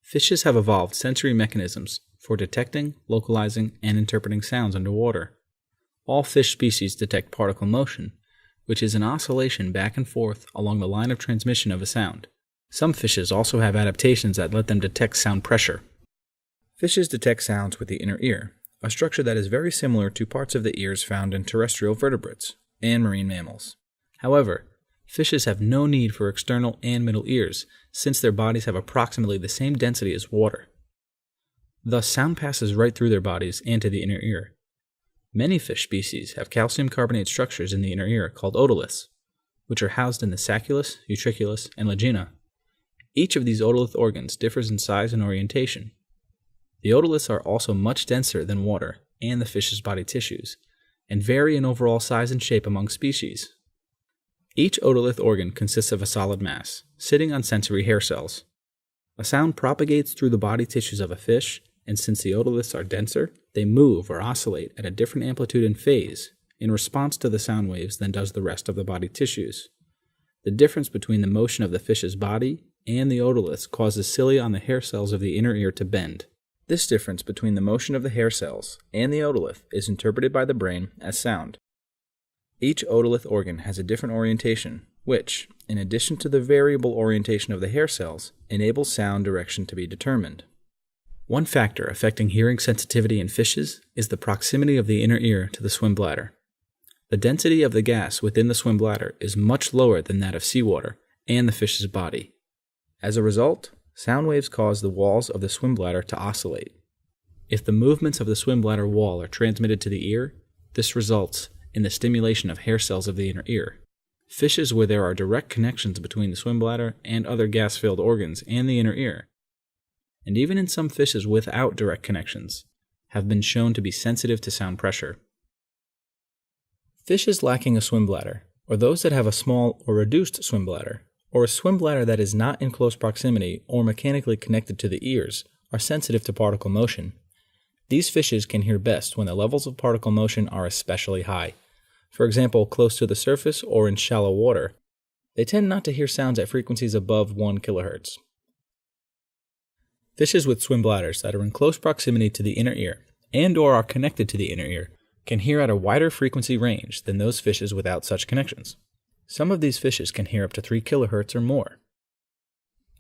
Fishes have evolved sensory mechanisms for detecting, localizing, and interpreting sounds underwater. All fish species detect particle motion, which is an oscillation back and forth along the line of transmission of a sound. Some fishes also have adaptations that let them detect sound pressure. Fishes detect sounds with the inner ear, a structure that is very similar to parts of the ears found in terrestrial vertebrates and marine mammals. However, fishes have no need for external and middle ears, since their bodies have approximately the same density as water. Thus, sound passes right through their bodies and to the inner ear. Many fish species have calcium carbonate structures in the inner ear called otoliths, which are housed in the sacculus, utriculus, and lagina. Each of these otolith organs differs in size and orientation. The otoliths are also much denser than water and the fish's body tissues, and vary in overall size and shape among species. Each otolith organ consists of a solid mass, sitting on sensory hair cells. A sound propagates through the body tissues of a fish, and since the otoliths are denser, they move or oscillate at a different amplitude and phase in response to the sound waves than does the rest of the body tissues. The difference between the motion of the fish's body and the otoliths causes cilia on the hair cells of the inner ear to bend. This difference between the motion of the hair cells and the otolith is interpreted by the brain as sound. Each otolith organ has a different orientation, which, in addition to the variable orientation of the hair cells, enables sound direction to be determined. One factor affecting hearing sensitivity in fishes is the proximity of the inner ear to the swim bladder. The density of the gas within the swim bladder is much lower than that of seawater and the fish's body. As a result, sound waves cause the walls of the swim bladder to oscillate. If the movements of the swim bladder wall are transmitted to the ear, this results in the stimulation of hair cells of the inner ear. Fishes where there are direct connections between the swim bladder and other gas-filled organs and the inner ear, and even in some fishes without direct connections, have been shown to be sensitive to sound pressure. Fishes lacking a swim bladder, or those that have a small or reduced swim bladder, or a swim bladder that is not in close proximity or mechanically connected to the ears, are sensitive to particle motion. These fishes can hear best when the levels of particle motion are especially high. For example, close to the surface or in shallow water. They tend not to hear sounds at frequencies above 1 kHz. Fishes with swim bladders that are in close proximity to the inner ear and/or are connected to the inner ear can hear at a wider frequency range than those fishes without such connections. Some of these fishes can hear up to 3 kHz or more.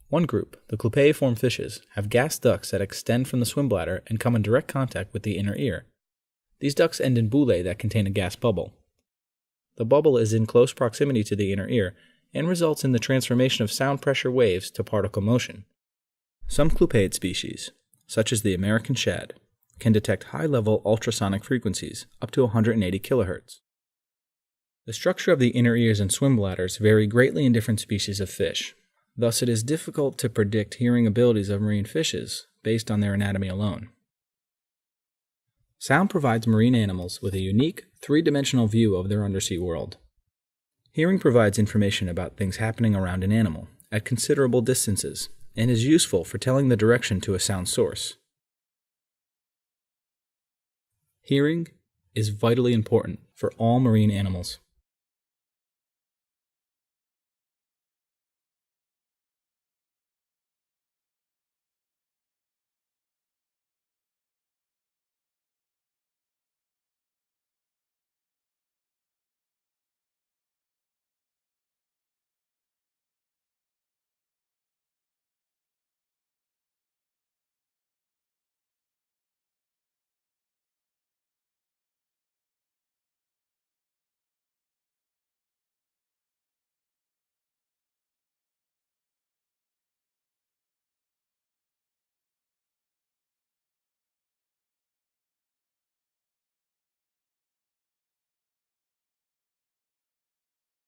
One group, the clupeiform fishes, have gas ducts that extend from the swim bladder and come in direct contact with the inner ear. These ducts end in bullae that contain a gas bubble. The bubble is in close proximity to the inner ear and results in the transformation of sound pressure waves to particle motion. Some clupeid species, such as the American shad, can detect high-level ultrasonic frequencies up to 180 kHz. The structure of the inner ears and swim bladders vary greatly in different species of fish. Thus, it is difficult to predict hearing abilities of marine fishes based on their anatomy alone. Sound provides marine animals with a unique, three-dimensional view of their undersea world. Hearing provides information about things happening around an animal at considerable distances and is useful for telling the direction to a sound source. Hearing is vitally important for all marine animals.